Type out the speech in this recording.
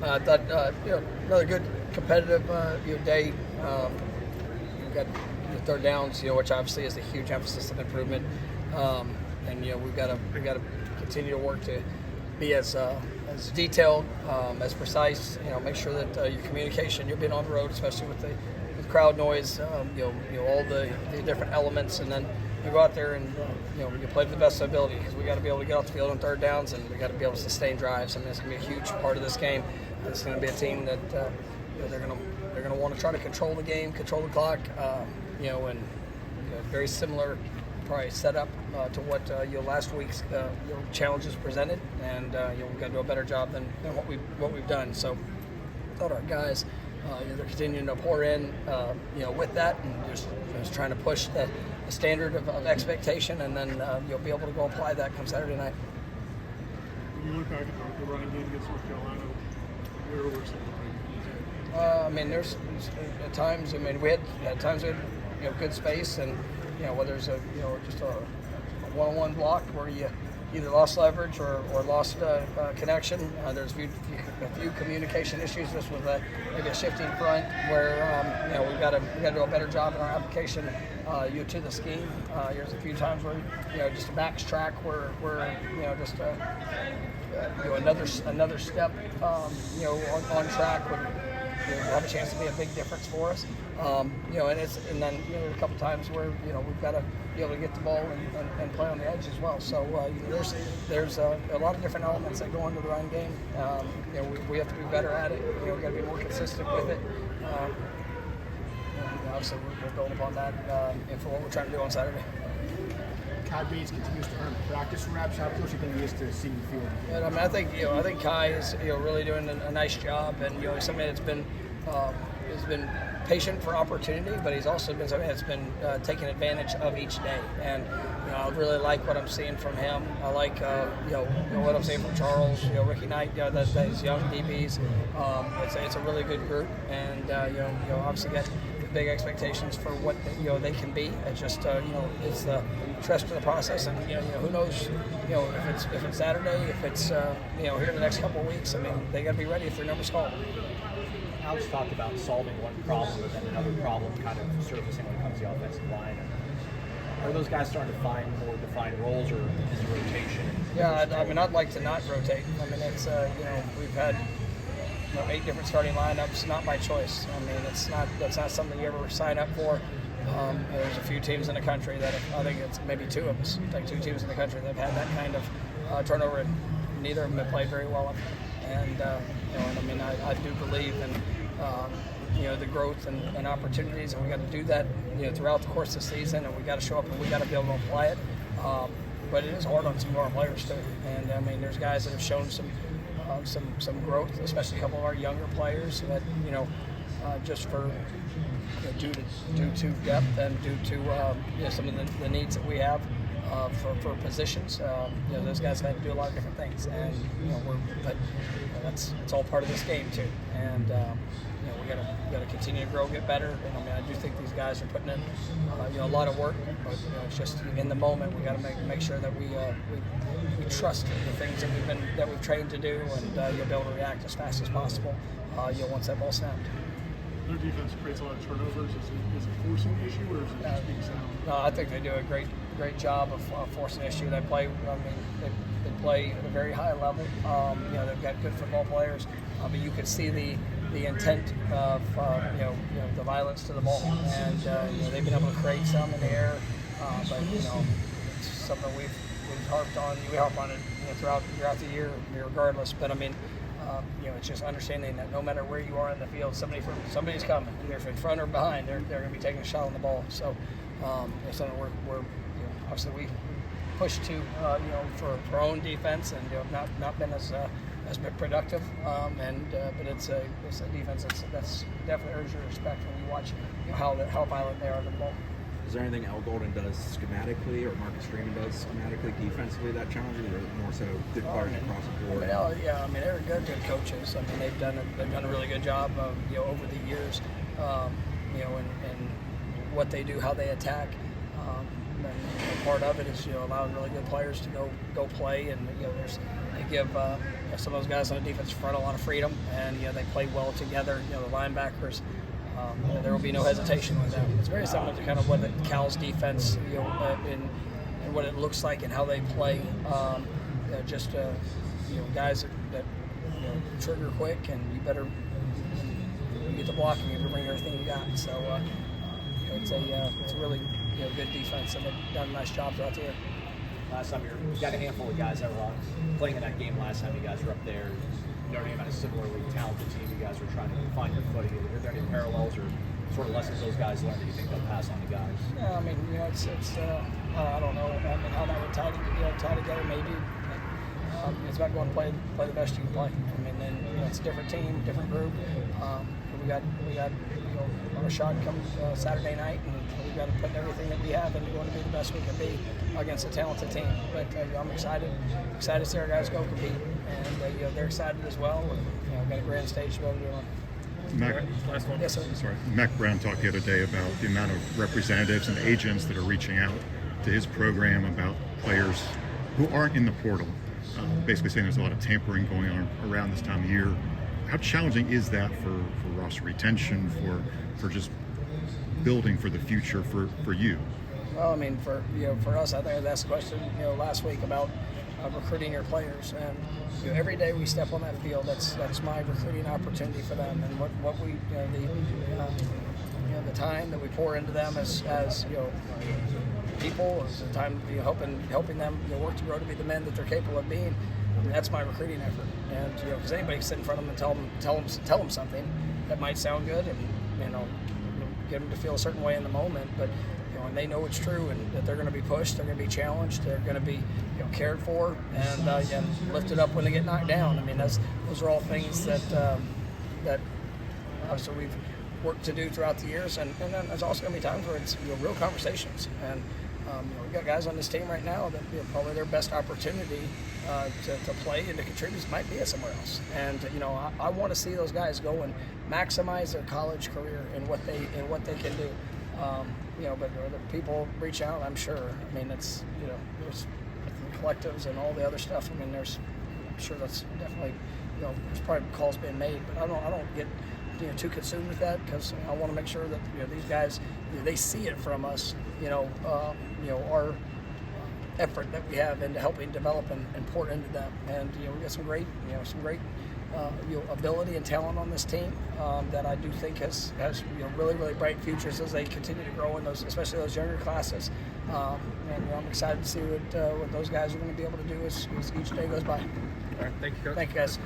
I thought another good competitive day. We've got third downs, which obviously is a huge emphasis of improvement, and we've got to continue to work to be as detailed, as precise. Make sure that your communication, you're being on the road, especially with crowd noise, all the different elements, and then you go out there and you play to the best of ability, because we got to be able to get off the field on third downs, and we got to be able to sustain drives. I mean, it's going to be a huge part of this game. It's going to be a team that they're going to want to try to control the game, control the clock, and very similar probably setup to what last week's challenges presented, and we've got to do a better job than what we've done. So I thought our guys. They're continuing to pour in, with that, and just trying to push the standard of expectation, and then you'll be able to go apply that come Saturday night. When you look back at the running game against North Carolina, where were some of the I mean, there's at times. I mean, we had times we had good space, and whether it's just a one-on-one block where you either lost leverage or lost connection. There's a few communication issues just with maybe a shifting front where we've got to do a better job in our application to the scheme. There's a few times where just a backtrack where just another step on track would have a chance to be a big difference for us. And then a couple times where we've got to be able to get the ball and play on the edge as well. So there's a lot of different elements that go into the run game. We have to be better at it. We've got to be more consistent with it. Obviously, we're building upon that for what we're trying to do on Saturday. Cai Bates continues to earn practice reps. How close do you think he is to seeing the field? And, I think Cai is really doing a nice job, and he's somebody that's been patient for opportunity, but he's also been somebody that's been taking advantage of each day. And I really like what I'm seeing from him. I like what I'm seeing from Charles, Ricky Knight, those young DBs. It's a really good group, and obviously got big expectations for what they can be. It's just it's the trust of the process, and who knows if it's Saturday, if it's here in the next couple of weeks. I mean, they got to be ready if their number's called. Alex talked about solving one problem, but then another problem kind of surfacing when it comes to the offensive line. Are those guys starting to find more defined roles, or is it rotation? Yeah, I mean, I'd like to not rotate. I mean, it's we've had 8 different starting lineups, not by choice. I mean, that's not something you ever sign up for. There's a few teams in the country that I think it's maybe 2 of us, like 2 teams in the country that have had that kind of turnover, and neither of them have played very well. And I mean, I do believe in the growth and opportunities, and we got to do that throughout the course of the season, and we got to show up and we got to be able to apply it. But it is hard on some of our players too, and I mean, there's guys that have shown some growth, especially a couple of our younger players that just for due to depth and due to some of the needs that we have for positions. Those guys have had to do a lot of different things, and it's all part of this game too. And we got to continue to grow, get better. And I mean, I do think these guys are putting in a lot of work, but it's just in the moment we got to make sure that we trust the things that we've trained to do, and you'll be able to react as fast as possible. Once that ball snapped. Their defense creates a lot of turnovers. Is it forcing an issue, or is it just being sound? No, I think they do a great job of forcing an issue. They play. I mean, they play at a very high level. They've got good football players, but you could see the intent of the violence to the ball, and they've been able to create some in the air. But it's something we've harped on. We harp on it throughout the year, regardless. But I mean. It's just understanding that no matter where you are in the field, somebody's coming. Either in front or behind, they're going to be taking a shot on the ball. So it's something we're obviously we push to for our own defense, and not been as productive. But it's a defense that's definitely earns your respect when you watch how violent they are to the ball. Is there anything Al Golden does schematically, or Marcus Freeman does schematically, defensively that challenges, or more so good players across the board? I mean, they're good coaches. I mean, they've done a really good job of over the years, and what they do, how they attack. and part of it is allowing really good players to go play, and they give some of those guys on the defensive front a lot of freedom, and they play well together. The linebackers. There will be no hesitation with them. It's very similar to kind of what the Cal's defense, and what it looks like and how they play. Guys that trigger quick, and you better get the blocking. You better bring everything you got. So it's a really good defense, and they've done a nice job throughout the year. Last time you got a handful of guys that were playing in that game last time you guys were up there. Notre Dame had a similarly talented team. You guys were trying to find your footing. Are there any parallels or sort of lessons those guys learned that you think they'll pass on to guys? Yeah, I mean, it's I don't know. I mean, how that would tie together maybe. It's about going to play the best you can play. I mean, then it's a different team, different group. We got our shot comes Saturday night, and we've got to put everything that we have into going to be the best we can be against a talented team. But I'm excited to see our guys go compete, and they're excited as well. And got a grand stage to be able to do it. Mac, yes, sir. sorry. Mac Brown talked the other day about the amount of representatives and agents that are reaching out to his program about players who aren't in the portal. Basically saying there's a lot of tampering going on around this time of year. How challenging is that for roster retention, for just building for the future for you? Well, I mean, for us, I think that's the question last week about recruiting your players, and every day we step on that field, that's my recruiting opportunity for them, and what we the time that we pour into them as people, is the time helping them work to grow to be the men that they're capable of being. I mean, that's my recruiting effort, and because anybody can sit in front of them and tell them something that might sound good, and get them to feel a certain way in the moment, but and they know it's true, and that they're going to be pushed, they're going to be challenged, they're going to be cared for, and lifted up when they get knocked down. I mean, those are all things that obviously we've worked to do throughout the years, and then there's also going to be times where it's real conversations, and we've got guys on this team right now that probably their best opportunity to play and to contribute might be at somewhere else, and I want to see those guys go and maximize their college career and what they can do. But the people reach out, I'm sure. I mean, it's there's collectives and all the other stuff. I mean, I'm sure that's definitely there's probably calls being made, but I don't get too consumed with that, because I want to make sure that these guys they see it from us. Our effort that we have into helping develop and pour into them, and we got some great ability and talent on this team that I do think has really, really bright futures as they continue to grow in those, especially those younger classes. And I'm excited to see what those guys are going to be able to do as each day goes by. All right, thank you, Coach. Thank you, guys.